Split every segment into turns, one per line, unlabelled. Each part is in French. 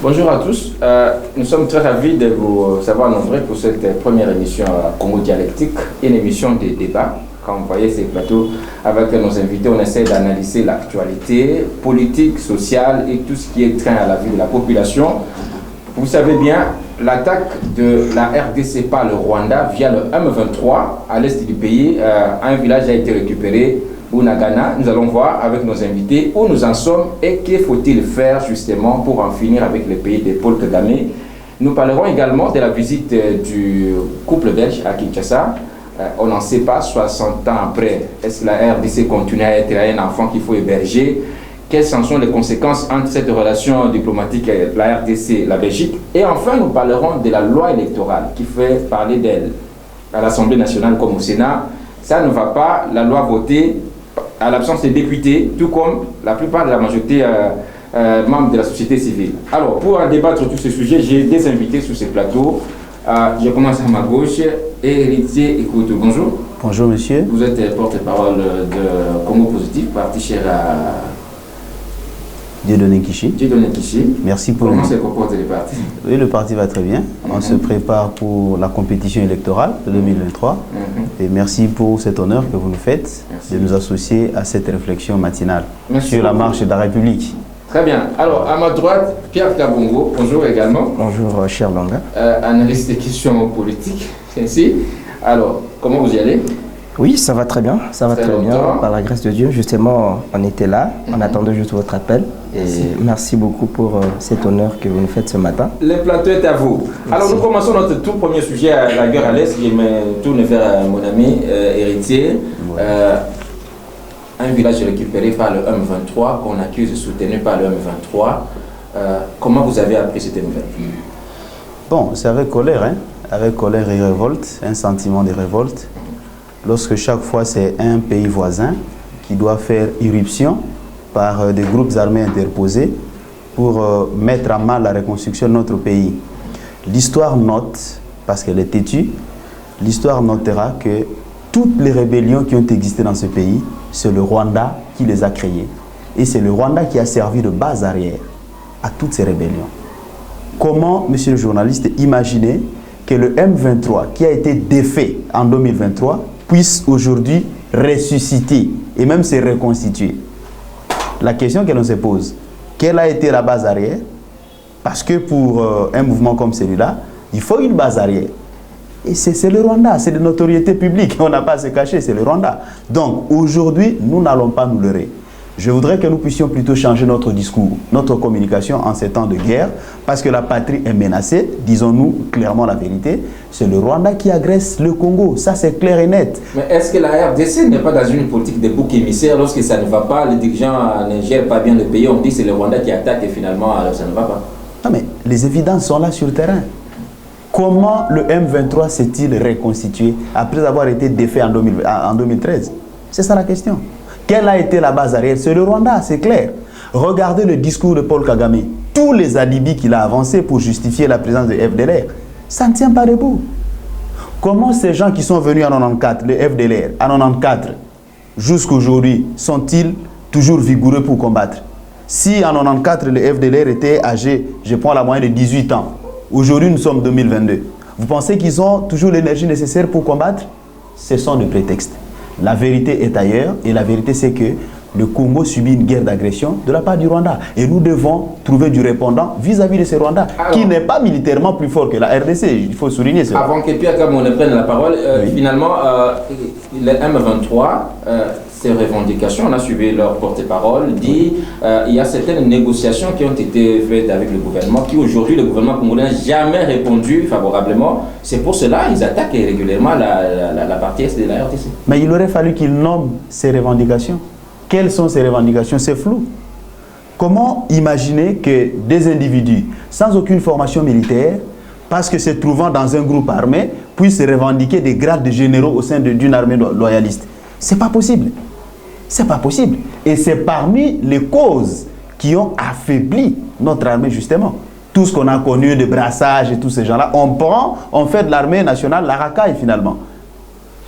Bonjour à tous. Nous sommes très ravis de vous savoir nombreux pour cette première émission Congo Dialectique, une émission de débat. Quand vous voyez ces plateaux avec nos invités, on essaie d'analyser l'actualité politique, sociale et tout ce qui est trait à la vie de la population. Vous savez bien, l'attaque de la RDC par le Rwanda via le M23 à l'est du pays, un village a été récupéré. Bunagana, nous allons voir avec nos invités où nous en sommes et qu'il faut-il faire justement pour en finir avec le pays de Paul Kagame. Nous parlerons également de la visite du couple belge à Kinshasa. On n'en sait pas, 60 ans après, est-ce que la RDC continue à être un enfant qu'il faut héberger? Quelles sont les conséquences entre cette relation diplomatique et la RDC, la Belgique? Et enfin, nous parlerons de la loi électorale qui fait parler d'elle à l'Assemblée nationale comme au Sénat. Ça ne va pas, la loi votée à l'absence des députés, tout comme la plupart de la majorité membres de la société civile. Alors, pour en débattre sur tous ces sujets, j'ai des invités sur ce plateau. Je commence à ma gauche. Héritier Écoute, bonjour.
Bonjour, monsieur.
Vous êtes porte-parole de Congo Positif, parti cher à
Dieudonné Kishi.
Dieudonné Kishi.
Merci pour
Comment se comporte le parti?
Oui, le parti va très bien. On se prépare pour la compétition électorale de 2023. Et merci pour cet honneur que vous nous faites de nous associer à cette réflexion matinale sur la marche de la République.
Très bien. Alors, à ma droite, Pierre Kabongo. Bonjour également.
Bonjour, cher Langa.
Analyste des questions politiques. Ainsi. Alors, comment vous y allez?
Oui, ça va très bien. Ça va très bien. Par la grâce de Dieu, justement, on était là. On attendait juste votre appel. Et merci beaucoup pour cet honneur que vous nous faites ce matin. Le
plateau est à vous. Merci. Alors, nous commençons notre tout premier sujet à la guerre à l'Est. Je me tourne vers mon ami héritier. Un village récupéré par le M23, qu'on accuse de soutenu par le M23. Comment vous avez appris cette nouvelle?
Bon, c'est avec colère, hein? Avec colère et révolte, un sentiment de révolte. Lorsque chaque fois c'est un pays voisin qui doit faire irruption par des groupes armés interposés pour mettre à mal la reconstruction de notre pays. L'histoire note, parce qu'elle est têtue, l'histoire notera que toutes les rébellions qui ont existé dans ce pays, c'est le Rwanda qui les a créées. Et c'est le Rwanda qui a servi de base arrière à toutes ces rébellions. Comment, monsieur le journaliste, imaginer que le M23, qui a été défait en 2023, puisse aujourd'hui ressusciter et même se reconstituer? La question que l'on se pose, quelle a été la base arrière? Parce que pour un mouvement comme celui-là, il faut une base arrière. Et c'est le Rwanda, c'est de notoriété publique, on n'a pas à se cacher, c'est le Rwanda. Donc aujourd'hui, nous n'allons pas nous leurrer. Je voudrais que nous puissions plutôt changer notre discours, notre communication en ces temps de guerre, parce que la patrie est menacée, disons-nous clairement la vérité, c'est le Rwanda qui agresse le Congo, ça c'est clair et net.
Mais est-ce que la RDC n'est pas dans une politique de bouc émissaire? Lorsque ça ne va pas, les dirigeants ne gèrent pas bien le pays, on dit que c'est le Rwanda qui attaque et finalement alors ça ne va pas.
Non mais les évidences sont là sur le terrain. Comment le M23 s'est-il reconstitué après avoir été défait en 2013? C'est ça la question. Quelle a été la base arrière? C'est le Rwanda, c'est clair. Regardez le discours de Paul Kagame. Tous les alibis qu'il a avancés pour justifier la présence de FDLR, ça ne tient pas debout. Comment ces gens qui sont venus en 94, le FDLR, en 94, jusqu'aujourd'hui, sont-ils toujours vigoureux pour combattre? Si en 94, le FDLR était âgé, je prends la moyenne de 18 ans, aujourd'hui nous sommes en 2022, vous pensez qu'ils ont toujours l'énergie nécessaire pour combattre? Ce sont des prétextes. La vérité est ailleurs et la vérité c'est que le Congo subit une guerre d'agression de la part du Rwanda. Et nous devons trouver du répondant vis-à-vis de ce Rwanda, qui n'est pas militairement plus fort que la RDC. Il faut souligner cela.
Avant que Pierre Kabon ne prenne la parole, oui. Finalement, le M23, ces revendications, on a suivi leur porte-parole, dit il y a certaines négociations qui ont été faites avec le gouvernement, qui aujourd'hui, le gouvernement congolais n'a jamais répondu favorablement. C'est pour cela qu'ils attaquent régulièrement la partie est de la RDC.
Mais il aurait fallu qu'ils nomment ces revendications. Quelles sont ces revendications? C'est flou. Comment imaginer que des individus sans aucune formation militaire, parce que se trouvant dans un groupe armé, puissent revendiquer des grades de généraux au sein d'une armée loyaliste? C'est pas possible. C'est pas possible. Et c'est parmi les causes qui ont affaibli notre armée, justement. Tout ce qu'on a connu de brassage et tous ces gens-là, on fait de l'armée nationale la racaille, finalement.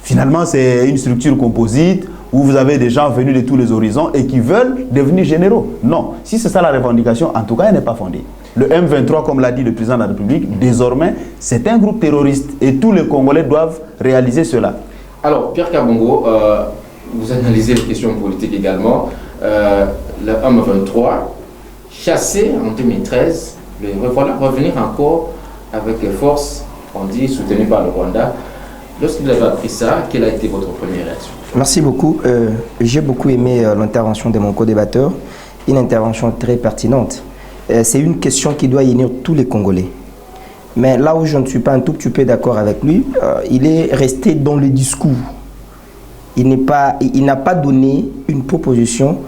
Finalement, c'est une structure composite où vous avez des gens venus de tous les horizons et qui veulent devenir généraux. Non. Si c'est ça la revendication, en tout cas, elle n'est pas fondée. Le M23, comme l'a dit le président de la République, désormais, c'est un groupe terroriste et tous les Congolais doivent réaliser cela.
Alors, Pierre Kabongo, vous analysez les questions politiques également. Le M23, chassé en 2013, le revoilà revenir encore avec force, on dit soutenu par le Rwanda. Lorsque vous avez appris ça, quelle a été votre première réaction?
Merci beaucoup. J'ai beaucoup aimé l'intervention de mon co-débatteur, une intervention très pertinente. C'est une question qui doit unir tous les Congolais. Mais là où je ne suis pas un tout petit peu d'accord avec lui, il est resté dans le discours. Il n'a pas donné une proposition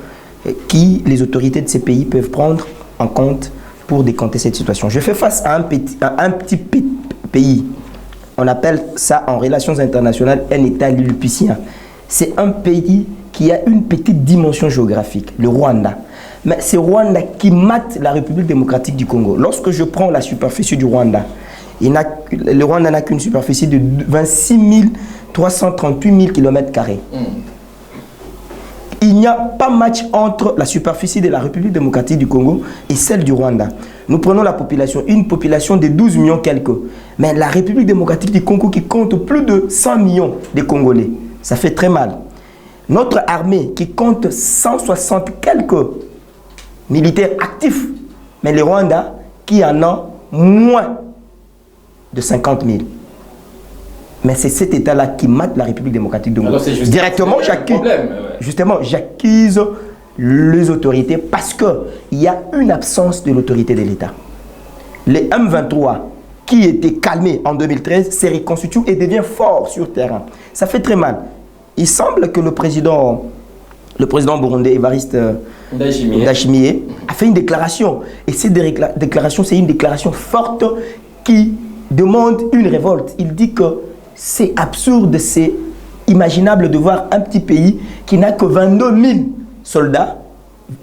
qui les autorités de ces pays peuvent prendre en compte pour décanter cette situation. Je fais face à un petit pays. On appelle ça en relations internationales un État lilliputien. C'est un pays qui a une petite dimension géographique, le Rwanda. Mais c'est Rwanda qui mate la République démocratique du Congo. Lorsque je prends la superficie du Rwanda, le Rwanda n'a qu'une superficie de 26 338 000 km². Il n'y a pas match entre la superficie de la République démocratique du Congo et celle du Rwanda. Nous prenons la population, une population de 12 millions quelques. Mais la République démocratique du Congo qui compte plus de 100 millions de Congolais, ça fait très mal. Notre armée qui compte 160 quelques militaires actifs, mais le Rwanda qui en a moins de 50 000. Mais c'est cet État-là qui mate la République démocratique du Congo. Directement, j'accuse les autorités parce qu'il y a une absence de l'autorité de l'État. Le M23, qui était calmé en 2013, s'est reconstitué et devient fort sur terrain. Ça fait très mal. Il semble que le président burundais, Évariste Ndayishimiye, a fait une déclaration. Et cette déclaration, c'est une déclaration forte qui demande une révolte. Il dit que c'est absurde, c'est imaginable de voir un petit pays qui n'a que 22 000 soldats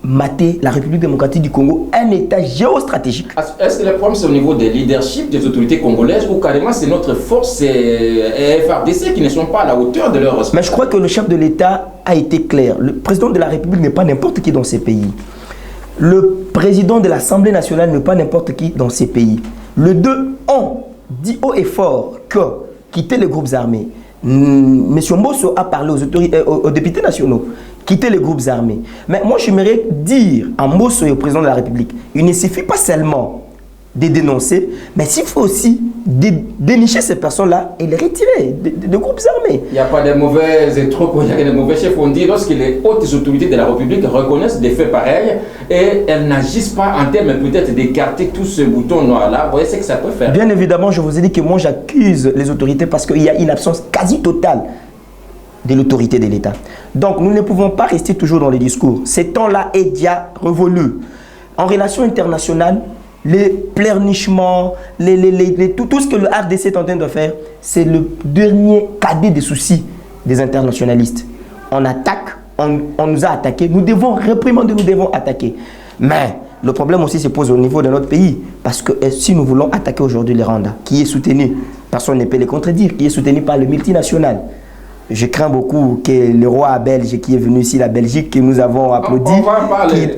mater la République démocratique du Congo, un État géostratégique.
Est-ce que le problème c'est au niveau des leaderships des autorités congolaises ou carrément c'est notre force et FARDC qui ne sont pas à la hauteur de leur responsabilité?
Mais je crois que le chef de l'État a été clair. Le président de la République n'est pas n'importe qui dans ces pays. Le président de l'Assemblée nationale n'est pas n'importe qui dans ces pays. Les deux ont dit haut et fort que quitter les groupes armés. M. Mbosso a parlé aux députés nationaux, quitter les groupes armés. Mais moi, j'aimerais dire à Mbosso et au président de la République, il ne suffit pas seulement de dénoncer, mais s'il faut aussi dénicher ces personnes-là et les retirer des groupes armés.
Il n'y a pas de mauvais troupes, il y a de mauvais chefs. On dit lorsque les hautes autorités de la République reconnaissent des faits pareils et elles n'agissent pas en termes peut-être d'écarter tout ce bouton noir-là, vous voyez ce que ça peut faire.
Bien évidemment, je vous ai dit que moi j'accuse les autorités parce qu'il y a une absence quasi totale de l'autorité de l'État. Donc nous ne pouvons pas rester toujours dans les discours. Ce temps-là est déjà révolu. En relations internationales, les pleurnichements, tout ce que le RDC est en train de faire, c'est le dernier cadet des soucis des internationalistes. On attaque, on nous a attaqués, nous devons réprimander, nous devons attaquer. Mais le problème aussi se pose au niveau de notre pays, parce que si nous voulons attaquer aujourd'hui les Rwanda, qui est soutenu, personne ne peut les contredire, qui est soutenu par le multinational. Je crains beaucoup que le roi belge qui est venu ici, la Belgique, que nous avons applaudi,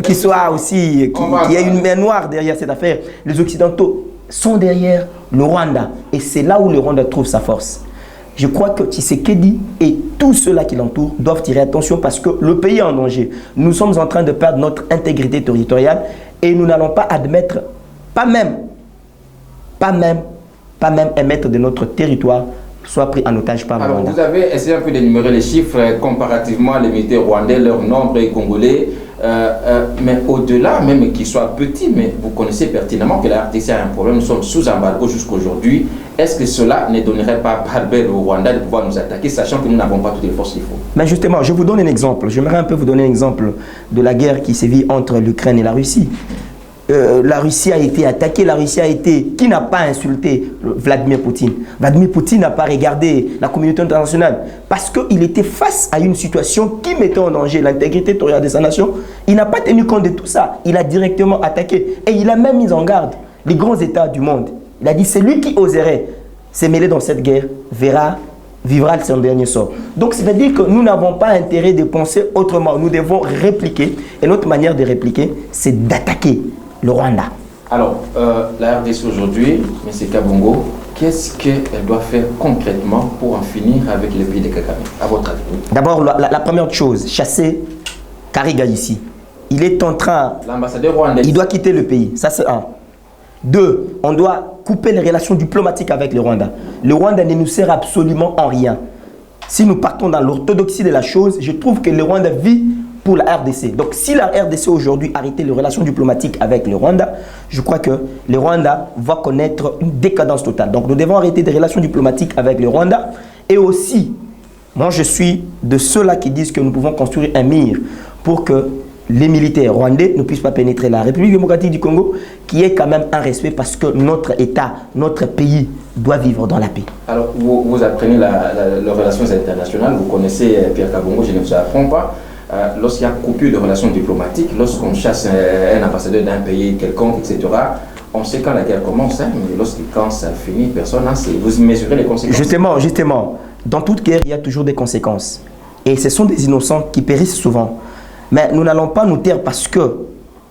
qui soit aussi, qui ait une main noire derrière cette affaire. Les Occidentaux sont derrière le Rwanda. Et c'est là où le Rwanda trouve sa force. Je crois que Tshisekedi et tous ceux-là qui l'entourent doivent tirer attention parce que le pays est en danger. Nous sommes en train de perdre notre intégrité territoriale et nous n'allons pas admettre, pas même émettre de notre territoire soit pris en otage par le Rwanda.
Alors, vous avez essayé un peu d'énumérer les chiffres comparativement à les militaires rwandais, leur nombre et congolais. Mais au-delà, même qu'ils soient petits, mais vous connaissez pertinemment que la RDC a un problème. Nous sommes sous embargo jusqu'à aujourd'hui. Est-ce que cela ne donnerait pas belle au Rwanda de pouvoir nous attaquer, sachant que nous n'avons pas toutes les forces qu'il faut?
Mais justement, je vous donne un exemple. J'aimerais un peu vous donner un exemple de la guerre qui sévit entre l'Ukraine et la Russie. La Russie a été attaquée, qui n'a pas insulté Vladimir Poutine? Vladimir Poutine n'a pas regardé la communauté internationale parce qu'il était face à une situation qui mettait en danger l'intégrité territoriale de sa nation. Il n'a pas tenu compte de tout ça. Il a directement attaqué et il a même mis en garde les grands États du monde. Il a dit celui qui oserait se mêler dans cette guerre vivra son dernier sort. Donc, c'est-à-dire que nous n'avons pas intérêt de penser autrement. Nous devons répliquer et notre manière de répliquer, c'est d'attaquer le Rwanda.
Alors, la RDC aujourd'hui, M. Kabongo, qu'est-ce qu'elle doit faire concrètement pour en finir avec le pays de Kagame, à votre avis?
D'abord, la première chose, chasser Kariga ici. Il est en train...
L'ambassadeur rwandais.
Il doit quitter le pays, ça c'est un. Deux, on doit couper les relations diplomatiques avec le Rwanda. Le Rwanda ne nous sert absolument en rien. Si nous partons dans l'orthodoxie de la chose, je trouve que le Rwanda vit pour la RDC. Donc si la RDC aujourd'hui arrêtait les relations diplomatiques avec le Rwanda, je crois que le Rwanda va connaître une décadence totale. Donc nous devons arrêter des relations diplomatiques avec le Rwanda. Et aussi, moi je suis de ceux-là qui disent que nous pouvons construire un mur pour que les militaires rwandais ne puissent pas pénétrer la République démocratique du Congo, qui est quand même un respect parce que notre État, notre pays doit vivre dans la paix. Alors,
vous apprenez les relations internationales, vous connaissez Pierre Kabongo, je ne vous apprends pas. Lorsqu'il y a coupure de relations diplomatiques, lorsqu'on chasse un ambassadeur d'un pays quelconque, etc., on sait quand la guerre commence, hein, mais quand ça finit, personne n'a. Vous mesurez les conséquences.
Justement, dans toute guerre, il y a toujours des conséquences. Et ce sont des innocents qui périssent souvent. Mais nous n'allons pas nous taire parce que,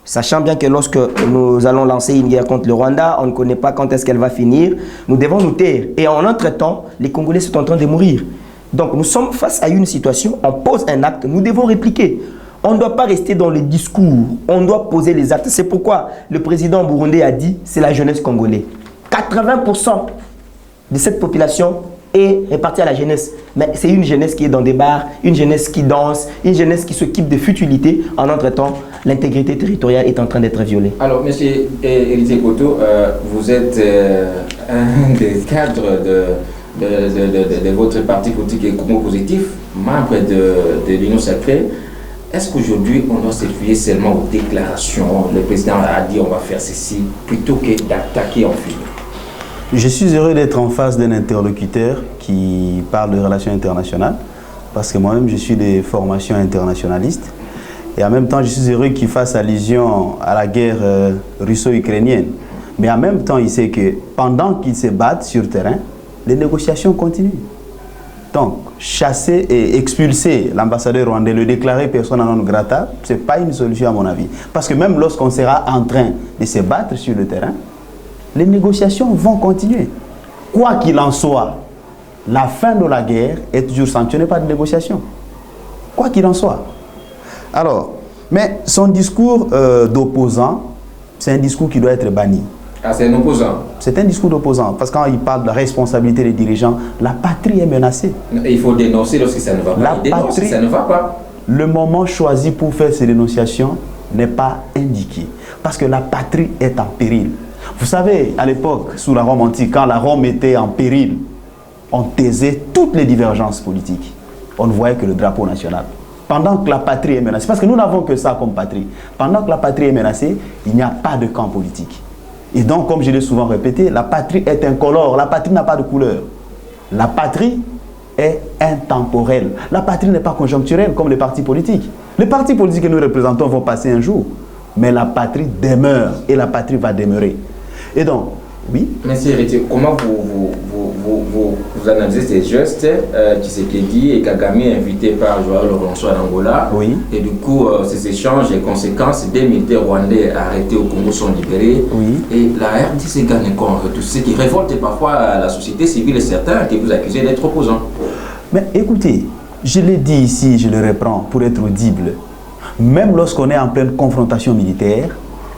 sachant bien que lorsque nous allons lancer une guerre contre le Rwanda, on ne connaît pas quand est-ce qu'elle va finir, nous devons nous taire. Et en entre-temps, les Congolais sont en train de mourir. Donc nous sommes face à une situation, on pose un acte, nous devons répliquer. On ne doit pas rester dans les discours, on doit poser les actes. C'est pourquoi le président burundais a dit, c'est la jeunesse congolaise. 80% de cette population est répartie à la jeunesse. Mais c'est une jeunesse qui est dans des bars, une jeunesse qui danse, une jeunesse qui s'occupe de futilités. En entre-temps, l'intégrité territoriale est en train d'être violée.
Alors, M. Héritier Koto, vous êtes un des cadres de votre parti politique et Congo Positif, membre de l'Union Sacrée. Est-ce qu'aujourd'hui, on doit se fier seulement aux déclarations? Le président a dit on va faire ceci, plutôt que d'attaquer en film.
Je suis heureux d'être en face d'un interlocuteur qui parle de relations internationales, parce que moi-même, je suis de formation internationaliste. Et en même temps, je suis heureux qu'il fasse allusion à la guerre russo-ukrainienne. Mais en même temps, il sait que pendant qu'ils se battent sur le terrain, les négociations continuent. Donc, chasser et expulser l'ambassadeur rwandais, le déclarer persona non grata, ce n'est pas une solution à mon avis. Parce que même lorsqu'on sera en train de se battre sur le terrain, les négociations vont continuer. Quoi qu'il en soit, la fin de la guerre est toujours sanctionnée par des négociations. Quoi qu'il en soit. Alors, mais son discours d'opposant, c'est un discours qui doit être banni.
Ah, c'est un opposant?
C'est un discours d'opposant, parce que quand il parle de la responsabilité des dirigeants, la patrie est menacée.
Il faut dénoncer lorsque ça ne va pas.
La patrie,
ça ne va pas.
Le moment choisi pour faire ces dénonciations n'est pas indiqué, parce que la patrie est en péril. Vous savez, à l'époque, sous la Rome antique, quand la Rome était en péril, on taisait toutes les divergences politiques. On ne voyait que le drapeau national. Pendant que la patrie est menacée, parce que nous n'avons que ça comme patrie, pendant que la patrie est menacée, il n'y a pas de camp politique. Et donc, comme je l'ai souvent répété, la patrie est incolore, la patrie n'a pas de couleur. La patrie est intemporelle. La patrie n'est pas conjoncturelle comme les partis politiques. Les partis politiques que nous représentons vont passer un jour, mais la patrie demeure et la patrie va demeurer. Et donc, oui.
Monsieur Héritier, comment vous analysez ces gestes Tshisekedi et Kagame invités par Joao Lourenço à Angola?
Oui.
Et du coup, ces échanges et conséquences, des militaires rwandais arrêtés au Congo sont libérés.
Oui.
Et la RDC gagne contre tout ce qui révolte parfois la société civile et certains qui vous accusent d'être opposants.
Mais écoutez, je l'ai dit ici, je le reprends pour être audible. Même lorsqu'on est en pleine confrontation militaire,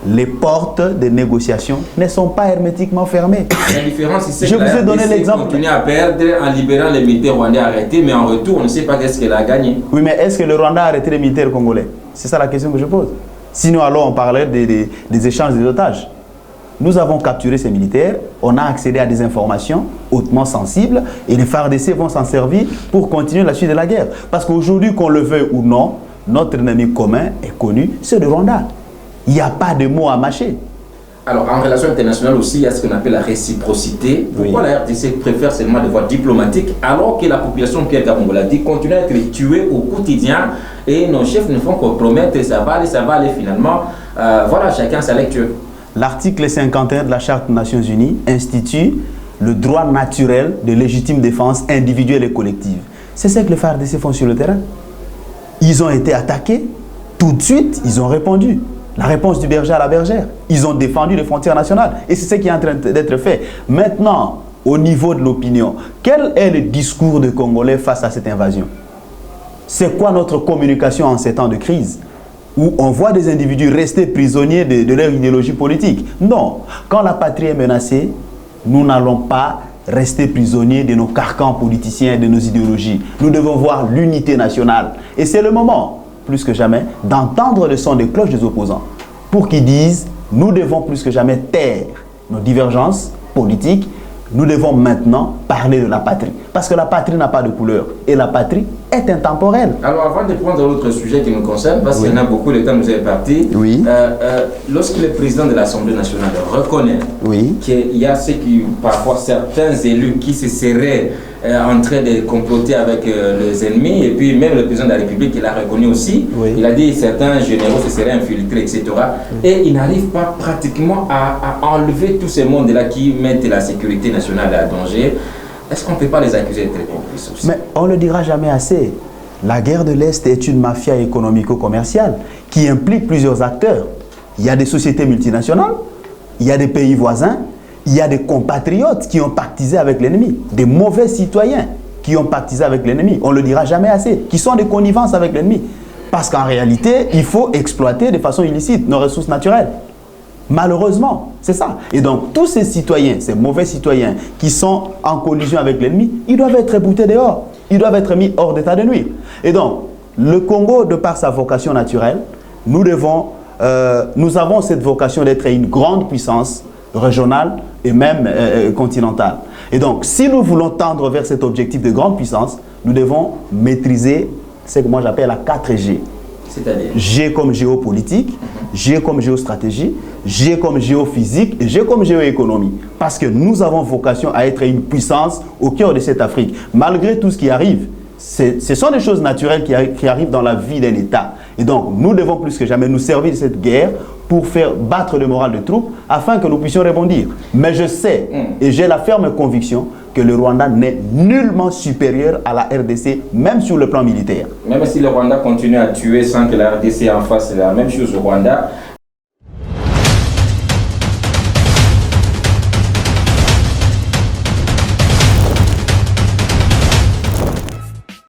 les portes des négociations ne sont pas hermétiquement fermées.
La différence, c'est
que la RDC
continue à perdre en libérant les militaires rwandais arrêtés, mais en retour, on ne sait pas qu'est-ce qu'elle a gagné.
Oui, mais est-ce que le Rwanda a arrêté les militaires congolais? C'est ça la question que je pose. Sinon, alors, on parlait des échanges des otages. Nous avons capturé ces militaires, on a accédé à des informations hautement sensibles, et les FARDC vont s'en servir pour continuer la suite de la guerre. Parce qu'aujourd'hui, qu'on le veuille ou non, notre ennemi commun est connu, c'est le Rwanda. Il n'y a pas de mots à mâcher.
Alors, en relation internationale aussi, il y a ce qu'on appelle la réciprocité. Pourquoi la RDC préfère seulement des voies diplomatiques alors que la population, Pierre Kabongo l'a dit, continue à être tuée au quotidien et nos chefs ne font que promettre ça va aller finalement. Voilà, chacun sa lecture.
L'article 51 de la Charte des Nations Unies institue le droit naturel de légitime défense individuelle et collective. C'est ce que les FARDC font sur le terrain. Ils ont été attaqués, tout de suite, ils ont répondu. La réponse du berger à la bergère. Ils ont défendu les frontières nationales. Et c'est ce qui est en train d'être fait. Maintenant, au niveau de l'opinion, quel est le discours des Congolais face à cette invasion? C'est quoi notre communication en ces temps de crise où on voit des individus rester prisonniers de leur idéologie politique? Non. Quand la patrie est menacée, nous n'allons pas rester prisonniers de nos carcans politiciens et de nos idéologies. Nous devons voir l'unité nationale. Et c'est le moment, plus que jamais, d'entendre le son des cloches des opposants pour qu'ils disent, nous devons plus que jamais taire nos divergences politiques. Nous devons maintenant parler de la patrie. Parce que la patrie n'a pas de couleur. Et la patrie est intemporelle.
Alors, avant de prendre l'autre sujet qui nous concerne, parce qu'il y en a beaucoup, le temps nous est parti.
Oui.
Lorsque le président de l'Assemblée nationale reconnaît qu'il y a parfois certains élus qui se seraient en train de comploter avec les ennemis, et puis même le président de la République, il a reconnu aussi, il a dit que certains généraux se seraient infiltrés, etc. Et il n'arrive pas pratiquement à enlever tous ces mondes-là qui mettent la sécurité nationale à danger. Est-ce qu'on ne peut pas les accuser d'être complices aussi?
Mais on ne le dira jamais assez. La guerre de l'Est est une mafia économico-commerciale qui implique plusieurs acteurs. Il y a des sociétés multinationales, il y a des pays voisins, il y a des compatriotes qui ont pactisé avec l'ennemi, des mauvais citoyens qui ont pactisé avec l'ennemi. On ne le dira jamais assez, qui sont des connivences avec l'ennemi. Parce qu'en réalité, il faut exploiter de façon illicite nos ressources naturelles. Malheureusement, c'est ça. Et donc, tous ces citoyens, ces mauvais citoyens qui sont en collision avec l'ennemi, ils doivent être boutés dehors. Ils doivent être mis hors d'état de nuire. Et donc, le Congo, de par sa vocation naturelle, nous avons cette vocation d'être une grande puissance régionale et même continentale. Et donc, si nous voulons tendre vers cet objectif de grande puissance, nous devons maîtriser ce que moi j'appelle la 4G.
C'est-à-dire
G comme géopolitique, G comme géostratégie, G comme géophysique et G comme géoéconomie. Parce que nous avons vocation à être une puissance au cœur de cette Afrique. Malgré tout ce qui arrive, ce sont des choses naturelles qui arrivent dans la vie d'un État. Et donc, nous devons plus que jamais nous servir de cette guerre pour faire battre le moral des troupes afin que nous puissions rebondir. Mais je sais et j'ai la ferme conviction que le Rwanda n'est nullement supérieur à la RDC, même sur le plan militaire.
Même si le Rwanda continue à tuer sans que la RDC en fasse la même chose au Rwanda,